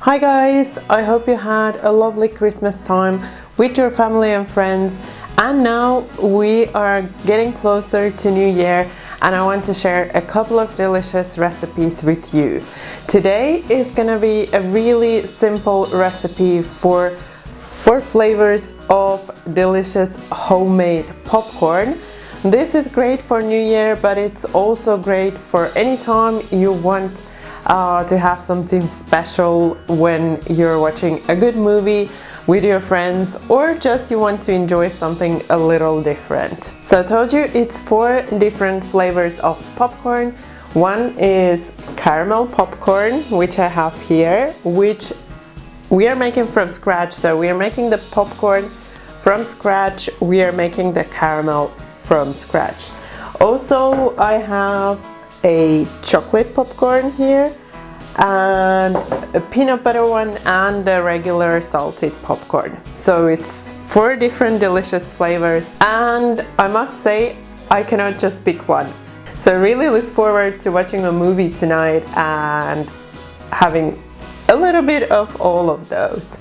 Hi guys, I hope you had a lovely Christmas time with your family and friends, and now we are getting closer to New Year and I want to share a couple of delicious recipes with you. Today is gonna be a really simple recipe for 4 flavors of delicious homemade popcorn. This is great for New Year, but it's also great for any time you want to have something special when you're watching a good movie with your friends, or just you want to enjoy something a little different. So I told you it's 4 different flavors of popcorn. One is caramel popcorn, which I have here, which we are making from scratch. So we are making the popcorn from scratch, we are making the caramel from scratch. Also, I have a chocolate popcorn here, and a peanut butter one, and a regular salted popcorn. So it's 4 different delicious flavors, and I must say I cannot just pick one. So I really look forward to watching a movie tonight and having a little bit of all of those.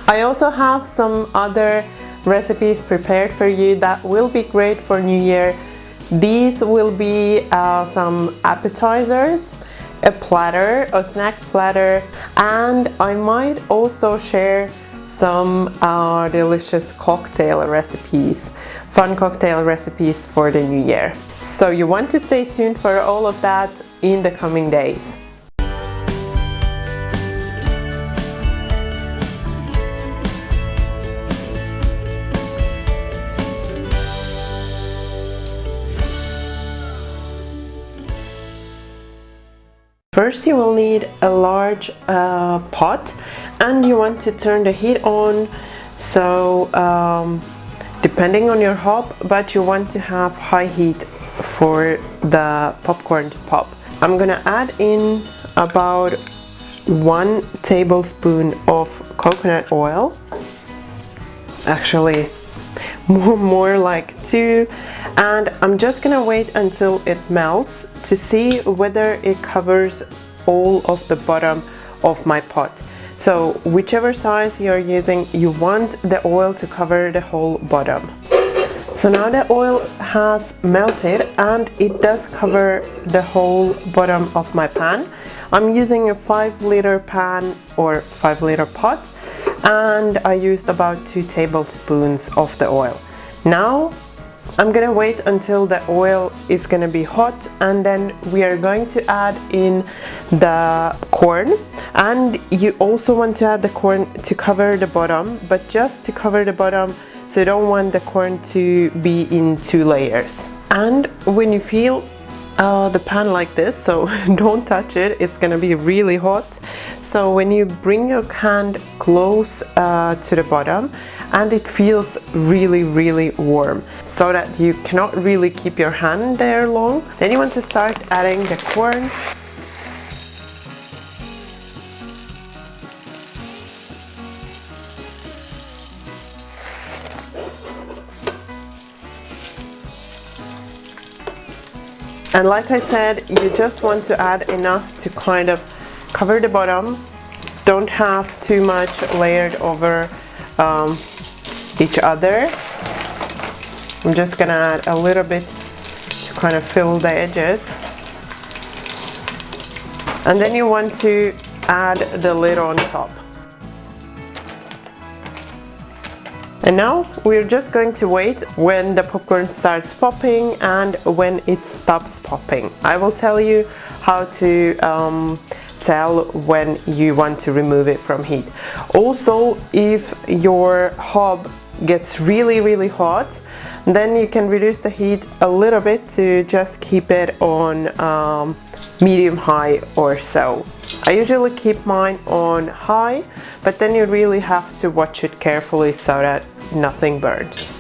I also have some other recipes prepared for you that will be great for New Year. These will be some appetizers, a platter, a snack platter, and I might also share some delicious cocktail recipes, fun cocktail recipes for the new year. So you want to stay tuned for all of that in the coming days. First, you will need a large pot, and you want to turn the heat on. So depending on your hob, but you want to have high heat for the popcorn to pop. I'm gonna add in about 1 tablespoon of coconut oil, actually more like 2, and I'm just gonna wait until it melts to see whether it covers all of the bottom of my pot. So whichever size you're using, you want the oil to cover the whole bottom. So now the oil has melted and it does cover the whole bottom of my pan. I'm using a 5-liter pan or 5-liter pot, and I used about 2 tablespoons of the oil. Now I'm gonna wait until the oil is gonna be hot, and then we are going to add in the corn. And you also want to add the corn to cover the bottom, but just to cover the bottom, so you don't want the corn to be in 2 layers. And when you feel the pan like this, so don't touch it, it's gonna be really hot. So when you bring your hand close to the bottom and it feels really warm, so that you cannot really keep your hand there long, then you want to start adding the corn. And like I said, you just want to add enough to kind of cover the bottom. Don't have too much layered over each other. I'm just gonna add a little bit to kind of fill the edges. And then you want to add the lid on top. And now we're just going to wait when the popcorn starts popping and when it stops popping. I will tell you how to tell when you want to remove it from heat. Also, if your hob gets really hot, then you can reduce the heat a little bit to just keep it on medium high or so. I usually keep mine on high, but then you really have to watch it carefully so that nothing burns.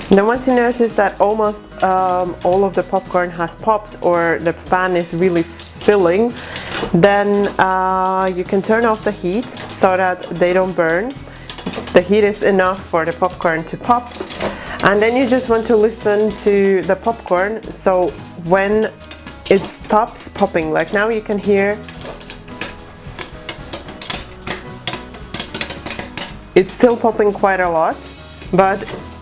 Then once you notice that almost all of the popcorn has popped, or the pan is really filling, then you can turn off the heat so that they don't burn. The heat is enough for the popcorn to pop, and then you just want to listen to the popcorn. So when it stops popping. Like now you can hear it's still popping quite a lot, but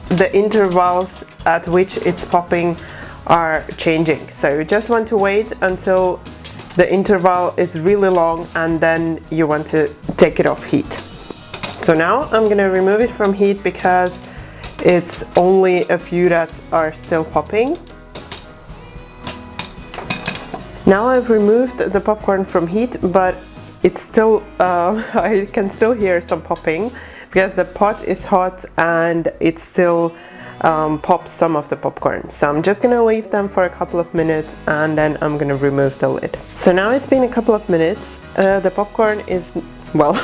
the intervals at which it's popping are changing. So you just want to wait until the interval is really long, and then you want to take it off heat. So now I'm gonna remove it from heat because it's only a few that are still popping. Now I've removed the popcorn from heat, but it's still, I can still hear some popping because the pot is hot and it still pops some of the popcorn. So I'm just gonna leave them for a couple of minutes and then I'm gonna remove the lid. So now it's been a couple of minutes. The popcorn is, well,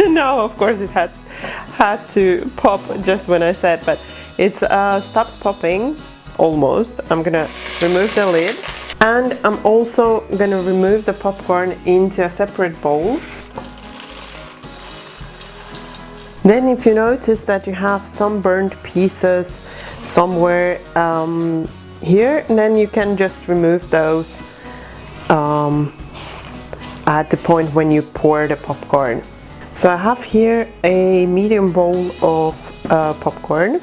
now of course it had to pop just when I said, but it's stopped popping almost. I'm gonna remove the lid, and I'm also gonna remove the popcorn into a separate bowl. Then if you notice that you have some burnt pieces somewhere here, then you can just remove those at the point when you pour the popcorn. So I have here a medium bowl of popcorn,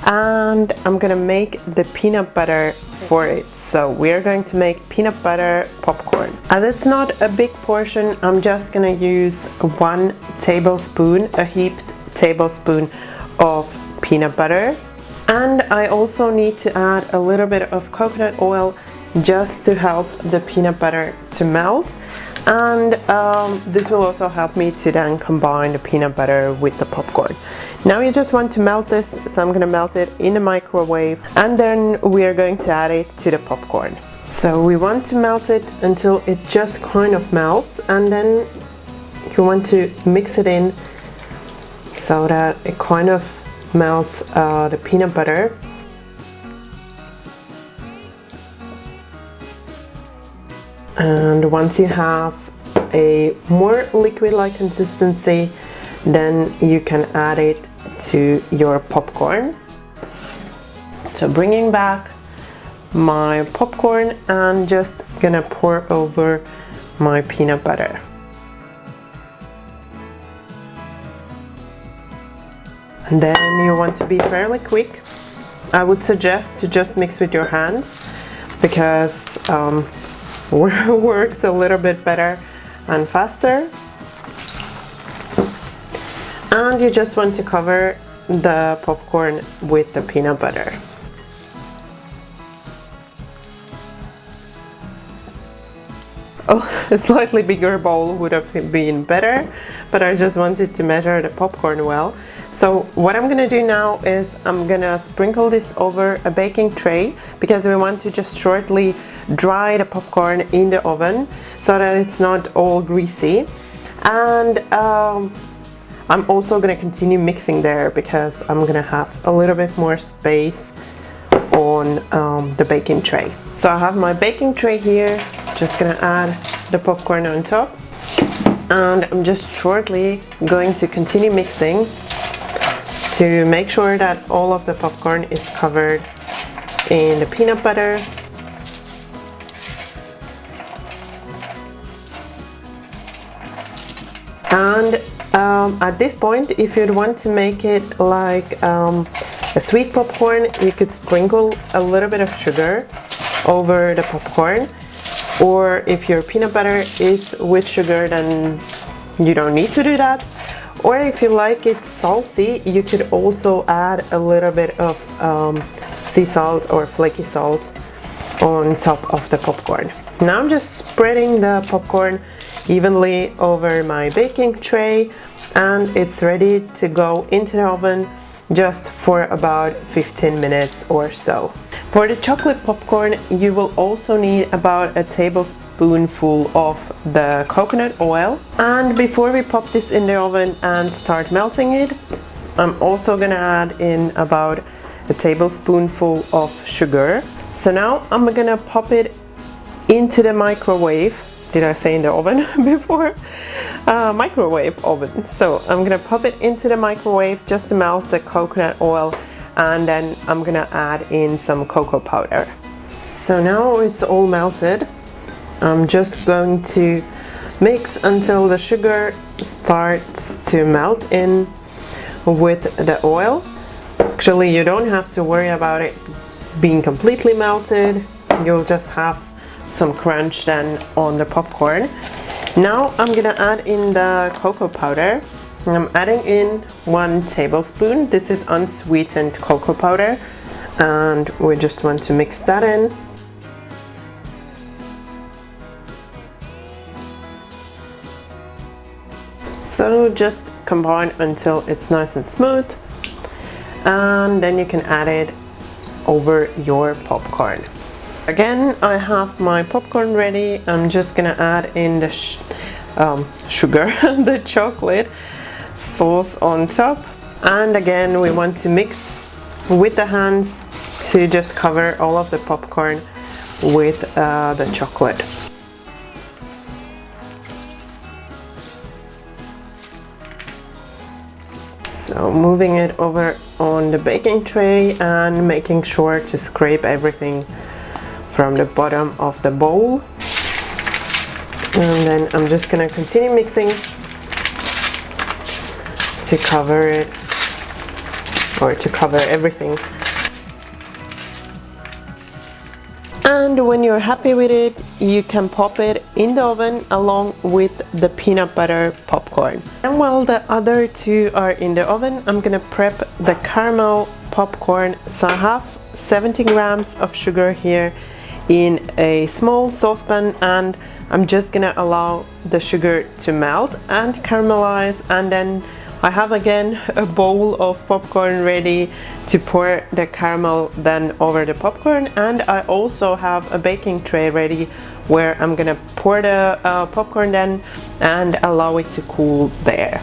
and I'm gonna make the peanut butter for it. So we're going to make peanut butter popcorn. As it's not a big portion, I'm just gonna use 1 tablespoon, a heaped tablespoon of peanut butter. And I also need to add a little bit of coconut oil just to help the peanut butter to melt. And this will also help me to then combine the peanut butter with the popcorn. Now you just want to melt this, so I'm gonna melt it in the microwave, and then we are going to add it to the popcorn. So we want to melt it until it just kind of melts, and then you want to mix it in so that it kind of melts the peanut butter. And once you have a more liquid-like consistency, then you can add it to your popcorn. So bringing back my popcorn and just gonna pour over my peanut butter. And then you want to be fairly quick. I would suggest to just mix with your hands because works a little bit better and faster. And you just want to cover the popcorn with the peanut butter. Oh, a slightly bigger bowl would have been better, but I just wanted to measure the popcorn well. So what I'm gonna do now is I'm gonna sprinkle this over a baking tray because we want to just shortly dry the popcorn in the oven so that it's not all greasy. And I'm also gonna continue mixing there because I'm gonna have a little bit more space on the baking tray. So I have my baking tray here, just gonna add the popcorn on top, and I'm just shortly going to continue mixing to make sure that all of the popcorn is covered in the peanut butter. And at this point, if you'd want to make it like a sweet popcorn, you could sprinkle a little bit of sugar over the popcorn. Or if your peanut butter is with sugar, then you don't need to do that. Or if you like it salty, you could also add a little bit of sea salt or flaky salt on top of the popcorn. Now I'm just spreading the popcorn evenly over my baking tray, and it's ready to go into the oven just for about 15 minutes or so. For the chocolate popcorn, you will also need about a tablespoonful of the coconut oil. And before we pop this in the oven and start melting it, I'm also gonna add in about a tablespoonful of sugar. So now I'm gonna pop it into the microwave. Did I say in the oven before? Microwave oven. So I'm gonna pop it into the microwave just to melt the coconut oil, and then I'm gonna add in some cocoa powder. So now it's all melted. I'm just going to mix until the sugar starts to melt in with the oil. Actually, you don't have to worry about it being completely melted. You'll just have some crunch then on the popcorn. Now I'm gonna add in the cocoa powder. I'm adding in 1 tablespoon. This is unsweetened cocoa powder, and we just want to mix that in. So just combine until it's nice and smooth, and then you can add it over your popcorn. Again, I have my popcorn ready. I'm just gonna add in the sugar, the chocolate sauce on top, and again we want to mix with the hands to just cover all of the popcorn with the chocolate. So moving it over on the baking tray and making sure to scrape everything from the bottom of the bowl. And then I'm just gonna continue mixing to cover it, or to cover everything. And when you're happy with it, you can pop it in the oven along with the peanut butter popcorn. And while the other two are in the oven, I'm gonna prep the caramel popcorn. So I have 70 grams of sugar here in a small saucepan, and I'm just gonna allow the sugar to melt and caramelize, and then I have again a bowl of popcorn ready to pour the caramel then over the popcorn, and I also have a baking tray ready where I'm gonna pour the popcorn then and allow it to cool there.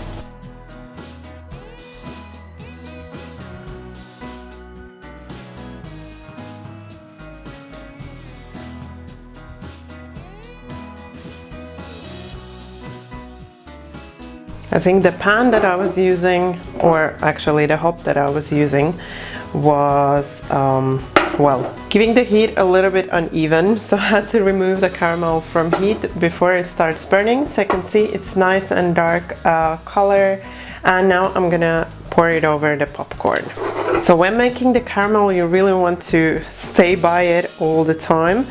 I think the pan that I was using, or actually the hob that I was using, was well, giving the heat a little bit uneven, so I had to remove the caramel from heat before it starts burning. So you can see it's nice and dark color, and now I'm gonna pour it over the popcorn. So when making the caramel, you really want to stay by it all the time.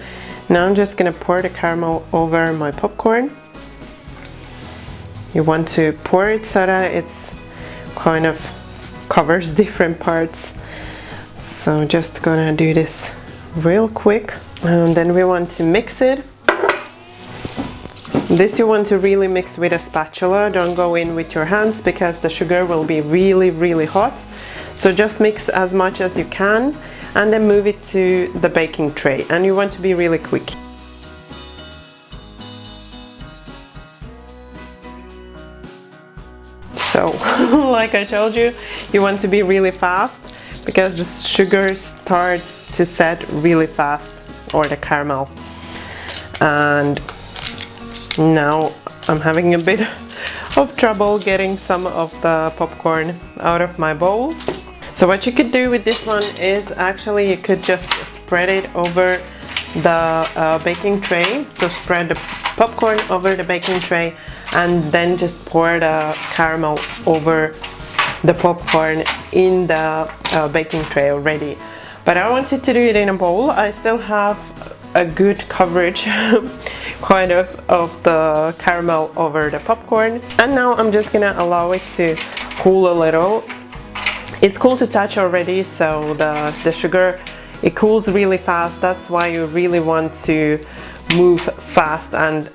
Now I'm just gonna pour the caramel over my popcorn. You want to pour it so that it's kind of covers different parts. So just gonna do this real quick, and then we want to mix it. This you want to really mix with a spatula. Don't go in with your hands because the sugar will be really hot. So just mix as much as you can and then move it to the baking tray, and you want to be really quick. So, like I told you, you want to be really fast because the sugar starts to set really fast, or the caramel. And now I'm having a bit of trouble getting some of the popcorn out of my bowl. So what you could do with this one is actually you could just spread it over the baking tray. So spread the popcorn over the baking tray and then just pour the caramel over the popcorn in the baking tray already. But I wanted to do it in a bowl. I still have a good coverage kind of the caramel over the popcorn, and now I'm just gonna allow it to cool a little. It's cool to touch already, so the sugar, it cools really fast. That's why you really want to move fast, and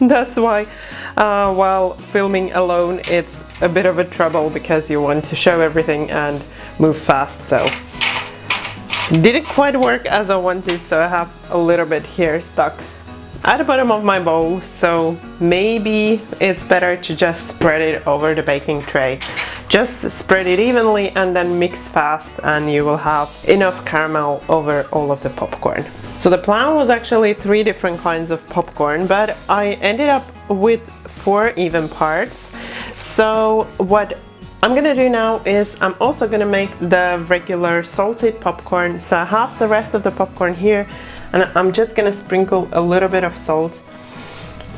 that's why while filming alone it's a bit of a trouble because you want to show everything and move fast. So didn't quite work as I wanted, so I have a little bit here stuck at the bottom of my bowl. So maybe it's better to just spread it over the baking tray. Just spread it evenly and then mix fast, and you will have enough caramel over all of the popcorn. So the plan was actually 3 different kinds of popcorn, but I ended up with 4 even parts. So what I'm gonna do now is I'm also gonna make the regular salted popcorn. So I have the rest of the popcorn here, And I'm just gonna sprinkle a little bit of salt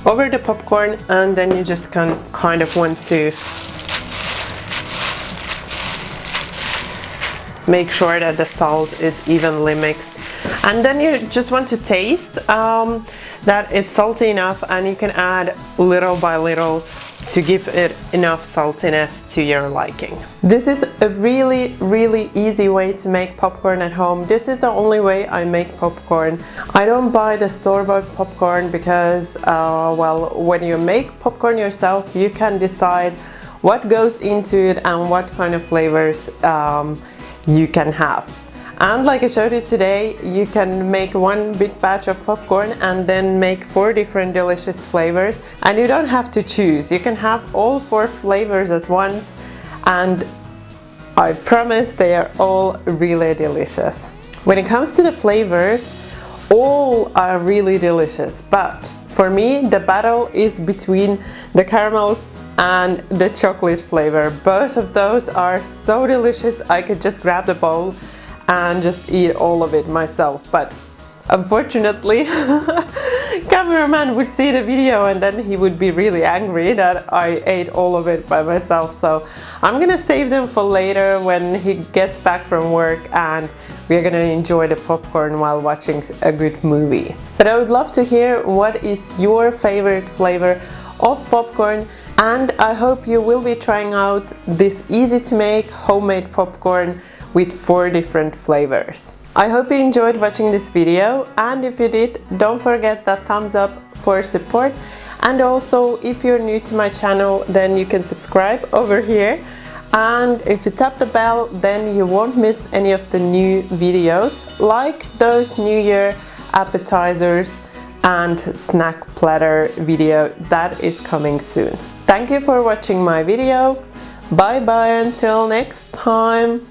over the popcorn, and then you just kind of want to make sure that the salt is evenly mixed. And then you just want to taste that it's salty enough, and you can add little by little to give it enough saltiness to your liking. This is a really easy way to make popcorn at home. This is the only way I make popcorn. I don't buy the store-bought popcorn because well, when you make popcorn yourself, you can decide what goes into it and what kind of flavors you can have. And like I showed you today, you can make one big batch of popcorn and then make 4 different delicious flavors, and you don't have to choose. You can have all 4 flavors at once, and I promise they are all really delicious. When it comes to the flavors, all are really delicious, but for me the battle is between the caramel and the chocolate flavor. Both of those are so delicious. I could just grab the bowl and just eat all of it myself, but unfortunately cameraman would see the video and then he would be really angry that I ate all of it by myself. So I'm gonna save them for later when he gets back from work and we're gonna enjoy the popcorn while watching a good movie. But I would love to hear what is your favorite flavor of popcorn, and I hope you will be trying out this easy to make homemade popcorn with 4 different flavors. I hope you enjoyed watching this video, and if you did, don't forget that thumbs up for support, and also if you're new to my channel, then you can subscribe over here, and if you tap the bell, then you won't miss any of the new videos like those New Year appetizers and snack platter video that is coming soon. Thank you for watching my video. Bye bye until next time.